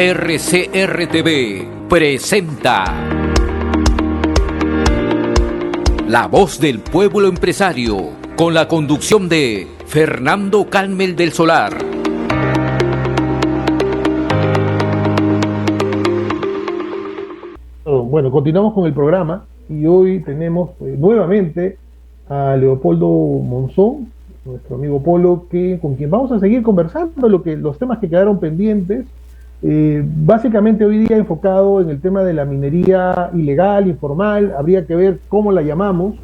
RCR-TV presenta La Voz del Pueblo Empresario, con la conducción de Fernando Calmel del Solar. Bueno, continuamos con el programa y hoy tenemos nuevamente a Leopoldo Monzón, nuestro amigo Polo, con quien vamos a seguir conversando los temas que quedaron pendientes. Básicamente hoy día enfocado en el tema de la minería ilegal, informal. Habría que ver cómo la llamamos,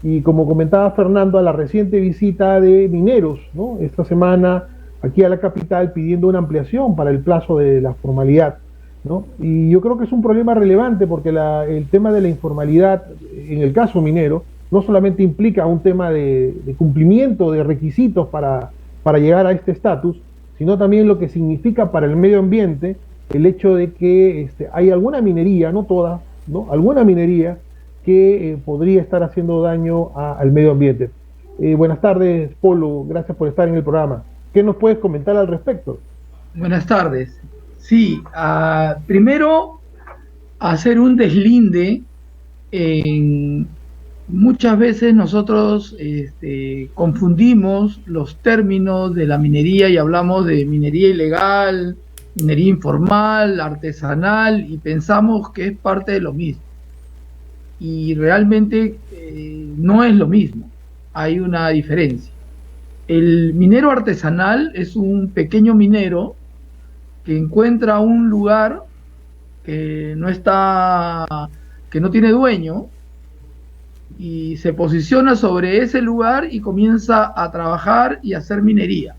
y como comentaba Fernando, a la reciente visita de mineros, ¿no?, esta semana aquí a la capital, pidiendo una ampliación para el plazo de la formalidad, ¿no? Y yo creo que es un problema relevante porque el tema de la informalidad en el caso minero no solamente implica un tema de cumplimiento de requisitos para llegar a este estatus, sino también lo que significa para el medio ambiente el hecho de que hay alguna minería, no toda, ¿no?, alguna minería que podría estar haciendo daño al medio ambiente. Buenas tardes, Polo, gracias por estar en el programa. ¿Qué nos puedes comentar al respecto? Buenas tardes. Sí, primero hacer un deslinde. Muchas veces nosotros confundimos los términos de la minería y hablamos de minería ilegal, minería informal, artesanal, y pensamos que es parte de lo mismo. Y realmente no es lo mismo, hay una diferencia. El minero artesanal es un pequeño minero que encuentra un lugar que no tiene dueño, y se posiciona sobre ese lugar y comienza a trabajar y a hacer minería.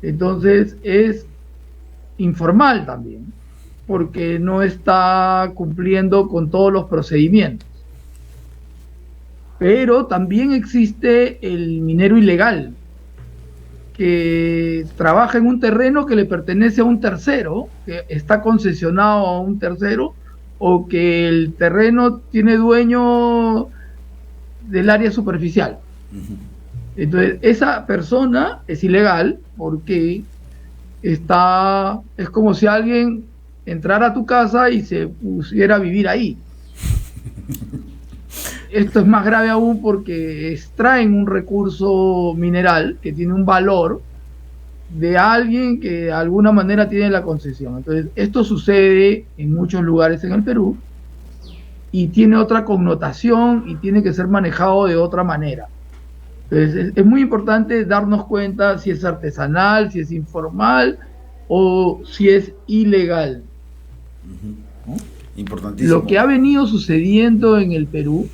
Entonces es informal también, porque no está cumpliendo con todos los procedimientos. Pero también existe el minero ilegal, que trabaja en un terreno que le pertenece a un tercero, que está concesionado a un tercero, o que el terreno tiene dueño del área superficial. Entonces esa persona es ilegal porque es como si alguien entrara a tu casa y se pusiera a vivir ahí. Esto es más grave aún porque extraen un recurso mineral que tiene un valor de alguien que de alguna manera tiene la concesión. Entonces esto sucede en muchos lugares en el Perú y tiene otra connotación y tiene que ser manejado de otra manera. Entonces es muy importante darnos cuenta si es artesanal, si es informal o si es ilegal. ¿No? Importantísimo. Lo que ha venido sucediendo en el Perú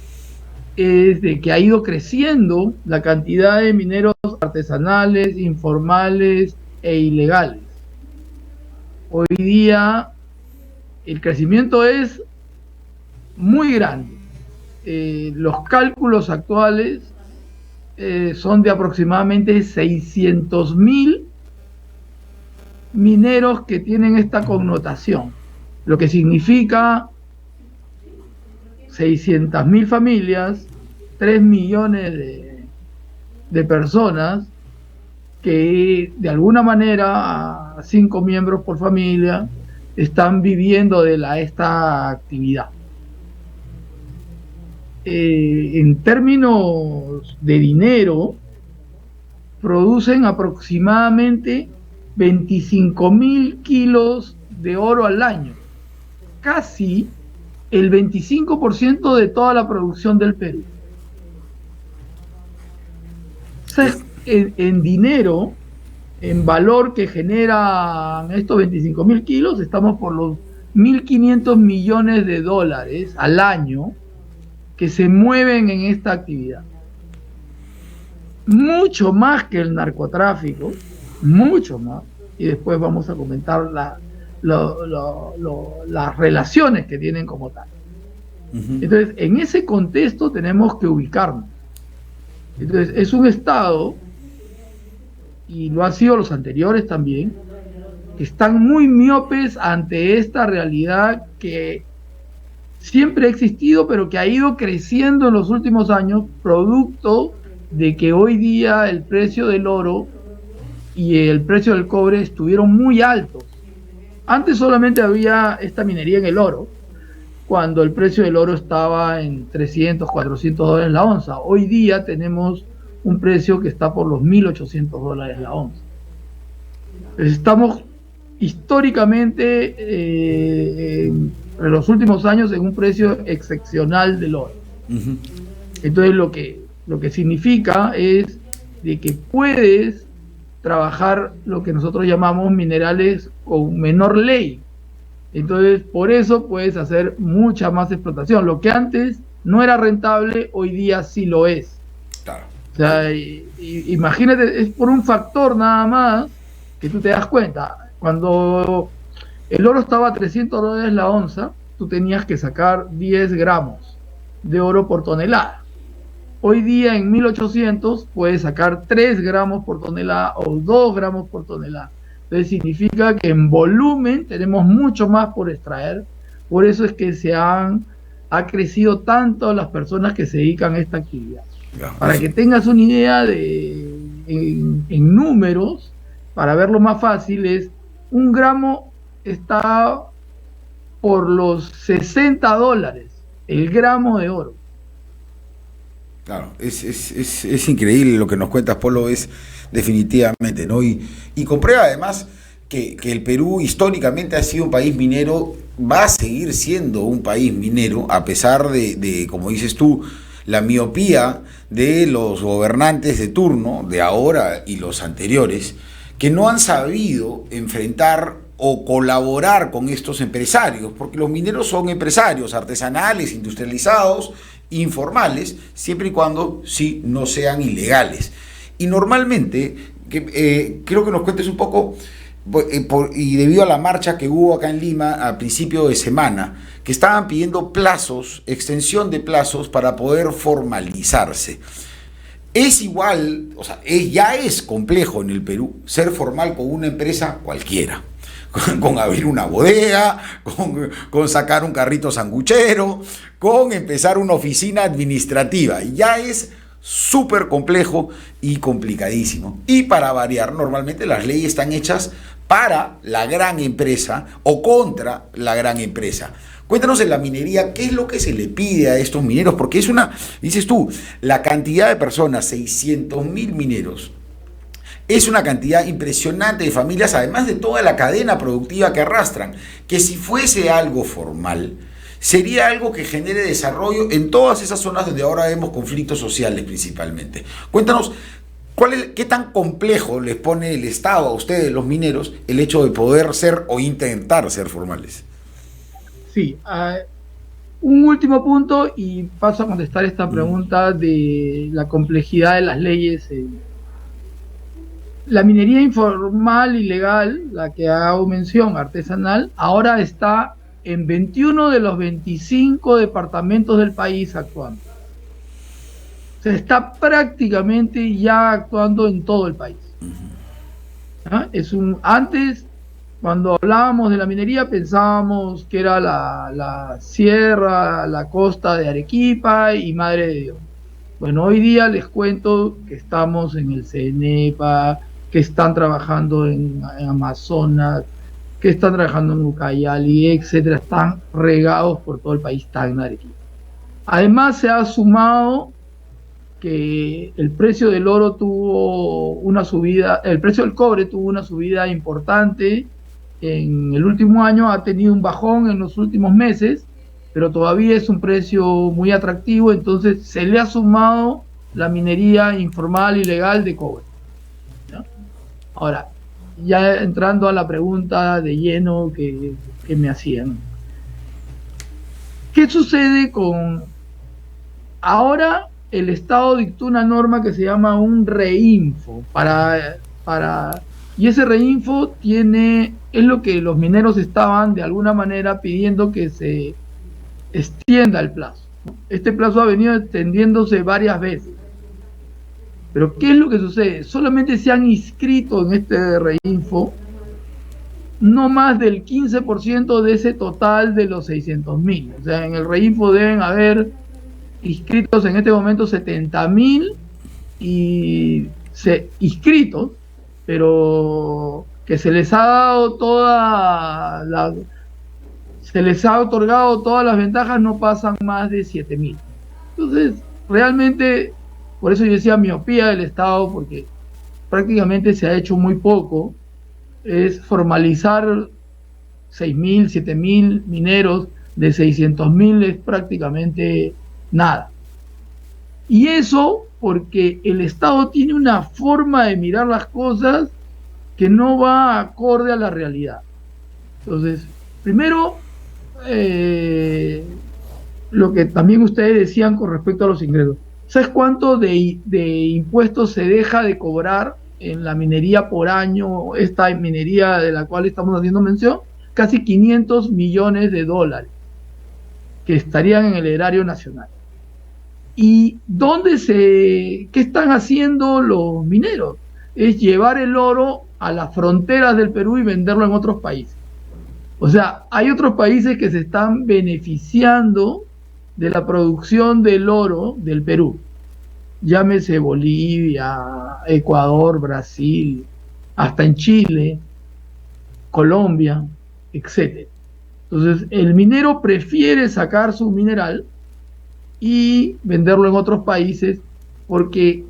es de que ha ido creciendo la cantidad de mineros artesanales, informales e ilegales. Hoy día el crecimiento es muy grande. Los cálculos actuales son de aproximadamente 600.000 mineros que tienen esta connotación, lo que significa 600.000 familias, 3 millones de personas que de alguna manera, a 5 miembros por familia, están viviendo de esta actividad. En términos de dinero, producen aproximadamente 25.000 kilos de oro al año, casi el 25% de toda la producción del Perú. O sea, en dinero, en valor que generan estos 25.000 kilos, estamos por los 1.500 millones de dólares al año que se mueven en esta actividad. Mucho más que el narcotráfico, mucho más, y después vamos a comentar las relaciones que tienen como tal. Entonces, en ese contexto tenemos que ubicarnos. Entonces, es un Estado, y lo han sido los anteriores también, que están muy miopes ante esta realidad que siempre ha existido, pero que ha ido creciendo en los últimos años, producto de que hoy día el precio del oro y el precio del cobre estuvieron muy altos. Antes solamente había esta minería en el oro, cuando el precio del oro estaba en 300, 400 dólares la onza. Hoy día tenemos un precio que está por los 1.800 dólares la onza. Estamos históricamente en los últimos años en un precio excepcional del oro. Ujú. Entonces lo que significa es de que puedes trabajar lo que nosotros llamamos minerales con menor ley. Entonces por eso puedes hacer mucha más explotación. Lo que antes no era rentable, hoy día sí lo es. Claro. O sea, imagínate, es por un factor nada más que tú te das cuenta. Cuando el oro estaba a 300 dólares la onza, tú tenías que sacar 10 gramos de oro por tonelada. Hoy día en 1800 puedes sacar 3 gramos por tonelada o 2 gramos por tonelada. Entonces significa que en volumen tenemos mucho más por extraer. Por eso es que ha crecido tanto las personas que se dedican a esta actividad. Ya, Para que tengas una idea en números, para verlo más fácil, es un gramo está por los 60 dólares, el gramo de oro. Claro, es increíble lo que nos cuentas, Polo, es definitivamente, ¿no? Y comprueba además que el Perú históricamente ha sido un país minero, va a seguir siendo un país minero, a pesar de, como dices tú, la miopía de los gobernantes de turno, de ahora y los anteriores, que no han sabido enfrentar o colaborar con estos empresarios, porque los mineros son empresarios artesanales, industrializados, informales, siempre y cuando sí no sean ilegales. Y normalmente, creo que nos cuentes un poco, y debido a la marcha que hubo acá en Lima a principio de semana, que estaban pidiendo plazos, extensión de plazos para poder formalizarse. Es igual, o sea, ya es complejo en el Perú ser formal con una empresa cualquiera. Con abrir una bodega, con sacar un carrito sanguchero, con empezar una oficina administrativa. Ya es súper complejo y complicadísimo. Y para variar, normalmente las leyes están hechas para la gran empresa o contra la gran empresa. Cuéntanos en la minería, ¿qué es lo que se le pide a estos mineros? Porque es dices tú, la cantidad de personas, 600.000 mineros, es una cantidad impresionante de familias, además de toda la cadena productiva que arrastran, que si fuese algo formal, sería algo que genere desarrollo en todas esas zonas donde ahora vemos conflictos sociales principalmente. Cuéntanos, ¿qué tan complejo les pone el Estado a ustedes, los mineros, el hecho de poder ser o intentar ser formales? Sí, un último punto y paso a contestar esta pregunta de la complejidad de las leyes. La minería informal y legal, la que hago mención, artesanal, ahora está en 21 de los 25 departamentos del país actuando. Se está prácticamente ya actuando en todo el país. ¿Ah? Antes, cuando hablábamos de la minería, pensábamos que era la sierra, la costa de Arequipa y Madre de Dios. Bueno, hoy día les cuento que estamos en el CENEPA, que están trabajando en Amazonas, que están trabajando en Ucayali, etcétera, están regados por todo el país, están en Arequipa. Además se ha sumado que el precio del oro tuvo una subida, el precio del cobre tuvo una subida importante en el último año, ha tenido un bajón en los últimos meses, pero todavía es un precio muy atractivo, entonces se le ha sumado la minería informal y legal de cobre. Ahora, ya entrando a la pregunta de lleno que me hacían. ¿Qué sucede con... Ahora el Estado dictó una norma que se llama un reinfo y ese reinfo es lo que los mineros estaban de alguna manera pidiendo que se extienda el plazo. Este plazo ha venido extendiéndose varias veces. Pero ¿qué es lo que sucede? Solamente se han inscrito en este reinfo no más del 15% de ese total de los 600.000. O sea, en el reinfo deben haber inscritos en este momento 70.000 inscritos, pero que se les ha dado se les ha otorgado todas las ventajas, no pasan más de 7.000. Entonces, realmente, por eso yo decía miopía del Estado, porque prácticamente se ha hecho muy poco, es formalizar 6.000, 7.000 mineros, de 600.000 es prácticamente nada. Y eso porque el Estado tiene una forma de mirar las cosas que no va acorde a la realidad. Entonces, primero, lo que también ustedes decían con respecto a los ingresos. ¿Sabes cuánto de impuestos se deja de cobrar en la minería por año, esta minería de la cual estamos haciendo mención? Casi 500 millones de dólares que estarían en el erario nacional. ¿Y qué están haciendo los mineros? Es llevar el oro a las fronteras del Perú y venderlo en otros países. O sea, hay otros países que se están beneficiando de la producción del oro del Perú. Llámese Bolivia, Ecuador, Brasil, hasta en Chile, Colombia, etc. Entonces, el minero prefiere sacar su mineral y venderlo en otros países porque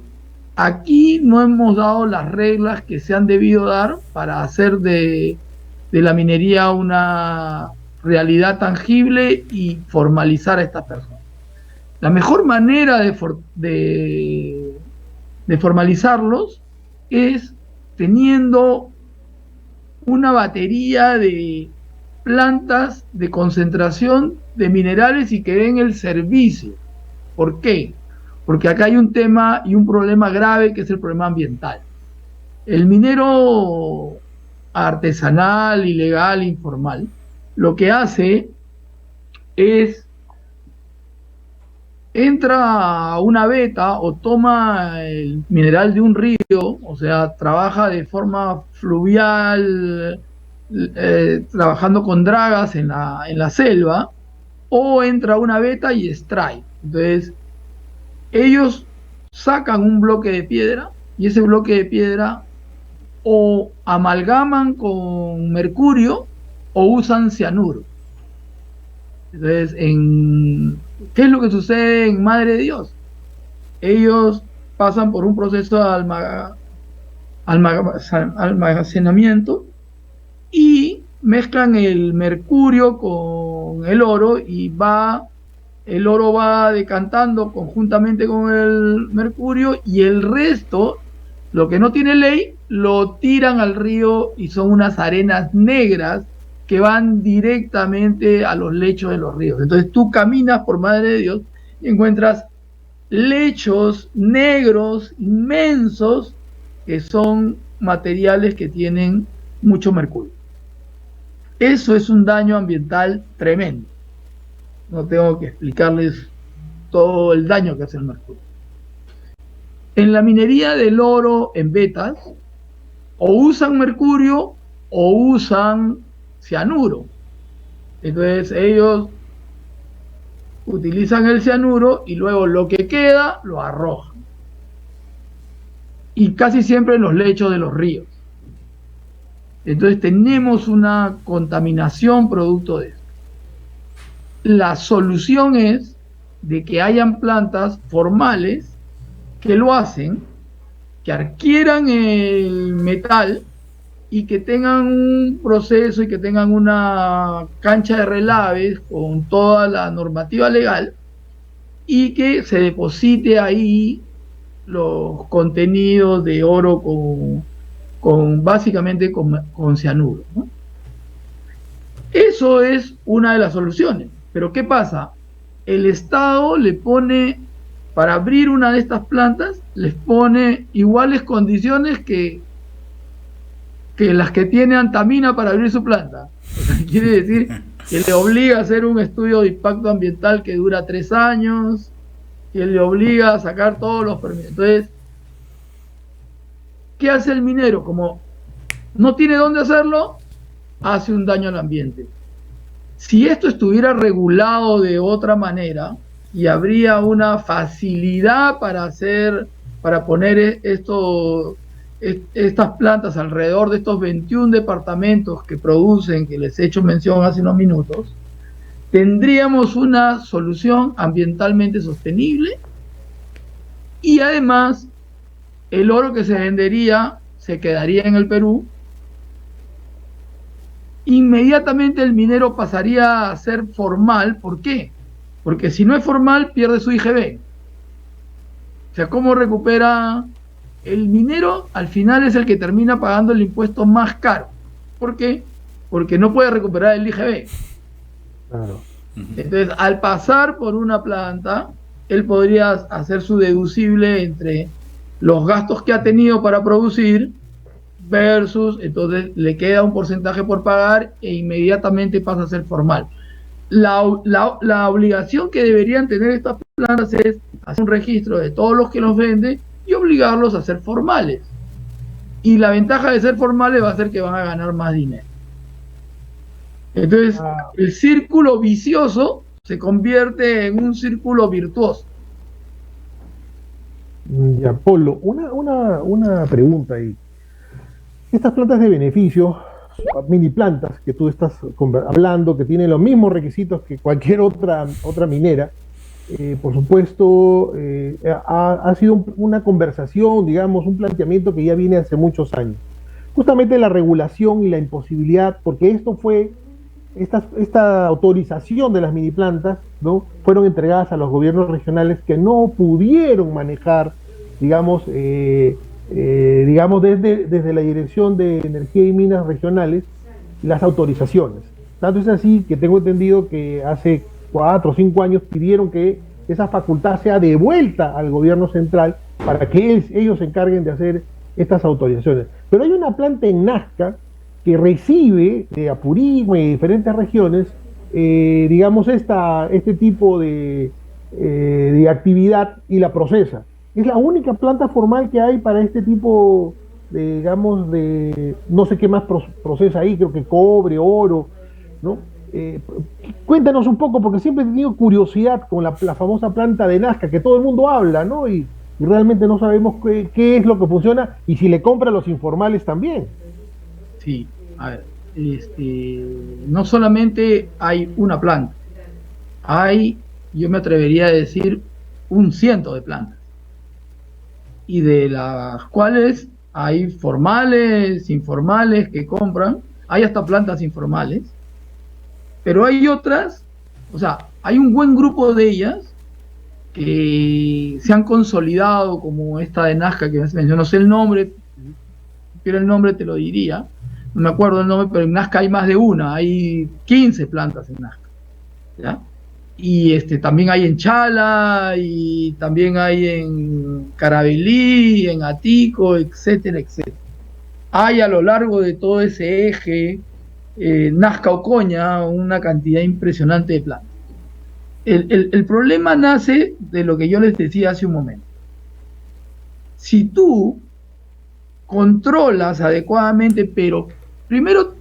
aquí no hemos dado las reglas que se han debido dar para hacer de la minería una realidad tangible y formalizar a estas personas. La mejor manera de formalizarlos es teniendo una batería de plantas de concentración de minerales y que den el servicio. ¿Por qué? Porque acá hay un tema y un problema grave que es el problema ambiental. El minero artesanal, ilegal, informal, lo que hace es entra a una veta o toma el mineral de un río, o sea, trabaja de forma fluvial, trabajando con dragas en la selva, o entra a una veta y extrae. Entonces, ellos sacan un bloque de piedra y ese bloque de piedra o amalgaman con mercurio o usan cianuro. Entonces, ¿qué es lo que sucede en Madre de Dios? Ellos pasan por un proceso de almacenamiento y mezclan el mercurio con el oro y el oro va decantando conjuntamente con el mercurio y el resto, lo que no tiene ley, lo tiran al río y son unas arenas negras que van directamente a los lechos de los ríos. Entonces tú caminas por Madre de Dios y encuentras lechos negros inmensos que son materiales que tienen mucho mercurio. Eso es un daño ambiental tremendo. No tengo que explicarles todo el daño que hace el mercurio. En la minería del oro en vetas, o usan mercurio o usan cianuro. Entonces ellos utilizan el cianuro y luego lo que queda lo arrojan. Y casi siempre en los lechos de los ríos. Entonces tenemos una contaminación producto de esto. La solución es de que hayan plantas formales que lo hacen, que adquieran el metal y que tengan un proceso y que tengan una cancha de relaves con toda la normativa legal y que se deposite ahí los contenidos de oro básicamente con cianuro, ¿no? Eso es una de las soluciones. Pero ¿qué pasa? El Estado le pone, para abrir una de estas plantas, les pone iguales condiciones que las que tiene Antamina para abrir su planta. O sea, quiere decir que le obliga a hacer un estudio de impacto ambiental que dura 3 años, que le obliga a sacar todos los permisos. Entonces, ¿qué hace el minero? Como no tiene dónde hacerlo, hace un daño al ambiente. Si esto estuviera regulado de otra manera y habría una facilidad para poner estas plantas alrededor de estos 21 departamentos que producen, que les he hecho mención hace unos minutos, tendríamos una solución ambientalmente sostenible y además el oro que se vendería se quedaría en el Perú. Inmediatamente el minero pasaría a ser formal. ¿Por qué? Porque si no es formal pierde su IGB. O sea, ¿cómo recupera? El minero al final es el que termina pagando el impuesto más caro. ¿Por qué? Porque no puede recuperar el IGB. Claro. Entonces, al pasar por una planta, él podría hacer su deducible entre los gastos que ha tenido para producir versus, entonces le queda un porcentaje por pagar e inmediatamente pasa a ser formal. La obligación que deberían tener estas plantas es hacer un registro de todos los que los venden y obligarlos a ser formales. Y la ventaja de ser formales va a ser que van a ganar más dinero. Entonces, el círculo vicioso se convierte en un círculo virtuoso. Ya, Polo, una pregunta ahí. Estas plantas de beneficio, mini plantas que tú estás hablando, que tienen los mismos requisitos que cualquier otra minera, por supuesto, ha sido una conversación, digamos, un planteamiento que ya viene hace muchos años. Justamente la regulación y la imposibilidad, porque esta autorización de las mini plantas, ¿no?, fueron entregadas a los gobiernos regionales que no pudieron manejar, digamos, desde la Dirección de Energía y Minas Regionales, las autorizaciones. Tanto es así que tengo entendido que hace 4 o 5 años pidieron que esa facultad sea devuelta al gobierno central para que ellos se encarguen de hacer estas autorizaciones. Pero hay una planta en Nazca que recibe de Apurímac y de diferentes regiones, digamos, este tipo de actividad y la procesa. Es la única planta formal que hay para este tipo de, digamos, de no sé qué más procesa ahí, creo que cobre, oro, ¿no? Cuéntanos un poco, porque siempre he tenido curiosidad con la famosa planta de Nazca, que todo el mundo habla, ¿no? Y realmente no sabemos qué es lo que funciona y si le compra a los informales también. Sí, a ver, no solamente hay una planta, yo me atrevería a decir, 100 de plantas. Y de las cuales hay formales, informales que compran, hay hasta plantas informales, pero hay otras, o sea, hay un buen grupo de ellas que se han consolidado, como esta de Nazca que me mencionó, no sé el nombre, pero el nombre te lo diría, no me acuerdo el nombre, pero en Nazca hay más de una, hay 15 plantas en Nazca, ¿ya? Y también hay en Chala, y también hay en Carabelí, en Atico, etcétera, etcétera. Hay a lo largo de todo ese eje, Nazca-Ocoña, una cantidad impresionante de plantas. El problema nace de lo que yo les decía hace un momento. Si tú controlas adecuadamente, pero primero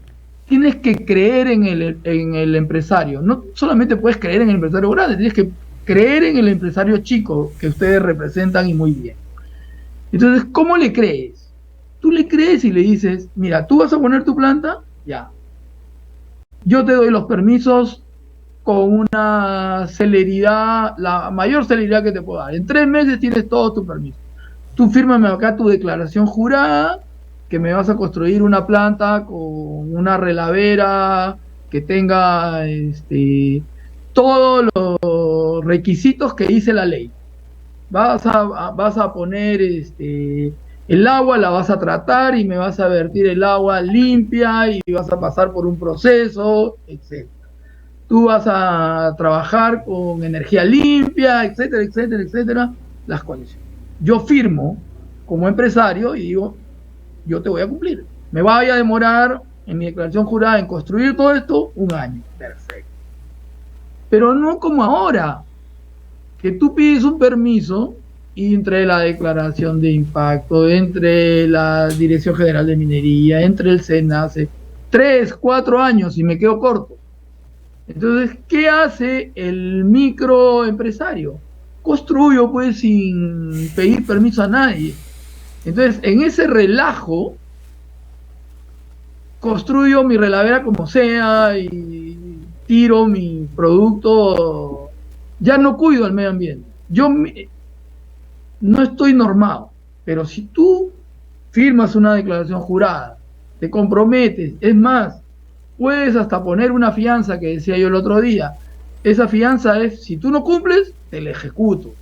tienes que creer en el empresario. No solamente puedes creer en el empresario grande, tienes que creer en el empresario chico que ustedes representan y muy bien. Entonces, ¿cómo le crees? Tú le crees y le dices, mira, tú vas a poner tu planta, ya. Yo te doy los permisos con una celeridad, la mayor celeridad que te puedo dar. En 3 meses tienes todo tu permiso. Tú fírmame acá tu declaración jurada, que me vas a construir una planta con una relavera que tenga todos los requisitos que dice la ley. Vas a poner el agua, la vas a tratar y me vas a vertir el agua limpia y vas a pasar por un proceso, etc. Tú vas a trabajar con energía limpia, etcétera, etcétera, etcétera, las condiciones. Yo firmo como empresario y digo, yo te voy a cumplir. Me vaya a demorar en mi declaración jurada en construir todo esto 1 año. Perfecto. Pero no como ahora, que tú pides un permiso y entre la declaración de impacto, entre la Dirección General de Minería, entre el SENACE, 3, 4 años y me quedo corto. Entonces, ¿qué hace el microempresario? Construyo pues sin pedir permiso a nadie. Entonces, en ese relajo, construyo mi relavera como sea y tiro mi producto. Ya no cuido el medio ambiente. No estoy normado, pero si tú firmas una declaración jurada, te comprometes, es más, puedes hasta poner una fianza que decía yo el otro día. Esa fianza es, si tú no cumples, te la ejecuto.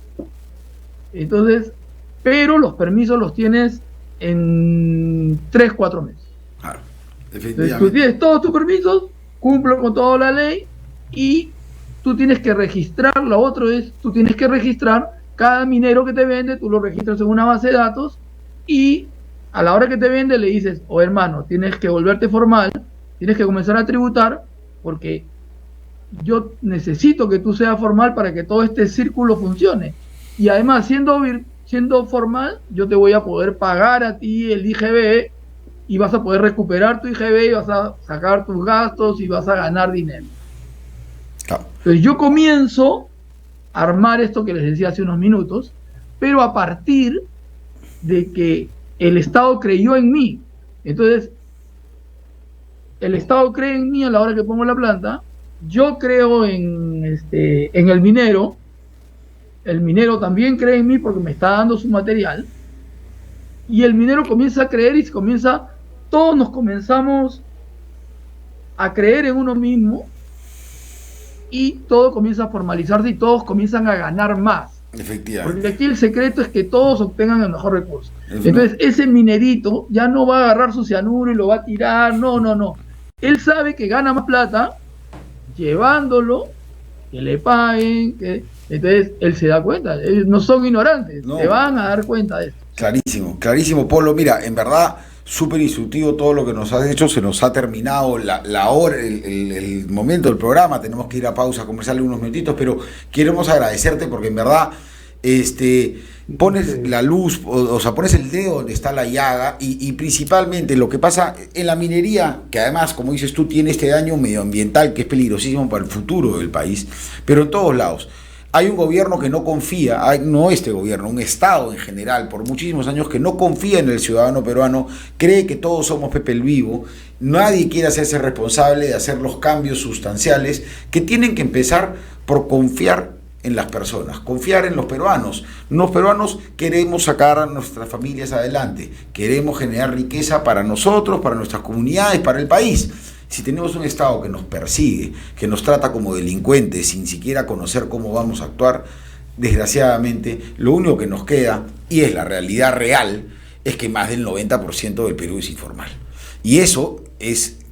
Entonces, pero los permisos los tienes en 3-4 meses. Claro, Entonces, definitivamente. tú tienes todos tus permisos, cumplo con toda la ley y tú tienes que registrar. Lo otro es, tú tienes que registrar cada minero que te vende, tú lo registras en una base de datos y a la hora que te vende le dices, hermano, tienes que volverte formal, tienes que comenzar a tributar porque yo necesito que tú seas formal para que todo este círculo funcione. Y además, siendo formal, yo te voy a poder pagar a ti el IGB y vas a poder recuperar tu IGB y vas a sacar tus gastos y vas a ganar dinero. Claro. Entonces yo comienzo a armar esto que les decía hace unos minutos, pero a partir de que el Estado creyó en mí. Entonces, el Estado cree en mí a la hora que pongo la planta, yo creo en el minero también cree en mí porque me está dando su material, y el minero comienza a creer y todos nos comenzamos a creer en uno mismo y todo comienza a formalizarse y todos comienzan a ganar más. Efectivamente. Porque aquí el secreto es que todos obtengan el mejor recurso. Entonces ese minerito ya no va a agarrar su cianuro y lo va a tirar, no. Él sabe que gana más plata llevándolo, que le paguen, entonces él se da cuenta. Ellos no son ignorantes, se van a dar cuenta de esto. Clarísimo, clarísimo, Polo. Mira, en verdad, súper instructivo todo lo que nos has hecho. Se nos ha terminado la hora, el momento del programa. Tenemos que ir a pausa, conversarle unos minutitos, pero queremos agradecerte porque en verdad pones la luz, o sea, pones el dedo donde está la llaga y principalmente lo que pasa en la minería, que además, como dices tú, tiene este daño medioambiental que es peligrosísimo para el futuro del país, pero en todos lados. Hay un gobierno que no confía, no este gobierno, un Estado en general, por muchísimos años, que no confía en el ciudadano peruano, cree que todos somos Pepe el Vivo, nadie quiere hacerse responsable de hacer los cambios sustanciales que tienen que empezar por confiar en las personas, confiar en los peruanos. Los peruanos queremos sacar a nuestras familias adelante, queremos generar riqueza para nosotros, para nuestras comunidades, para el país. Si tenemos un Estado que nos persigue, que nos trata como delincuentes sin siquiera conocer cómo vamos a actuar, desgraciadamente lo único que nos queda, y es la realidad real, es que más del 90% del Perú es informal. Y eso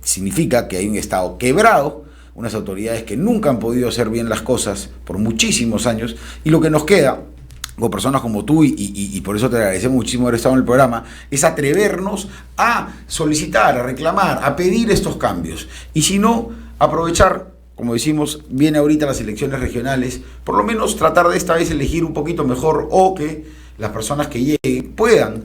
significa que hay un Estado quebrado, unas autoridades que nunca han podido hacer bien las cosas por muchísimos años, y lo que nos queda con personas como tú, y por eso te agradecemos muchísimo haber estado en el programa, es atrevernos a solicitar, a reclamar, a pedir estos cambios. Y si no, aprovechar, como decimos, viene ahorita las elecciones regionales, por lo menos tratar de esta vez elegir un poquito mejor, o que las personas que lleguen puedan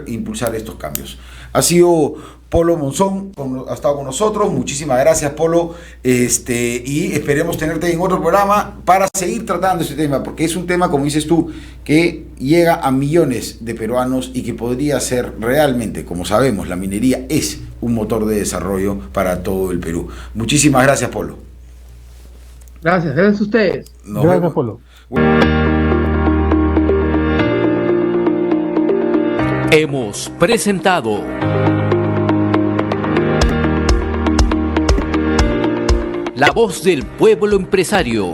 impulsar estos cambios. Ha sido Polo Monzón, ha estado con nosotros. Muchísimas gracias, Polo, y esperemos tenerte en otro programa para seguir tratando este tema, porque es un tema, como dices tú, que llega a millones de peruanos y que podría ser realmente, como sabemos, la minería es un motor de desarrollo para todo el Perú. Muchísimas gracias, Polo. Gracias a ustedes. Gracias, Polo. Hemos presentado La Voz del Pueblo Empresario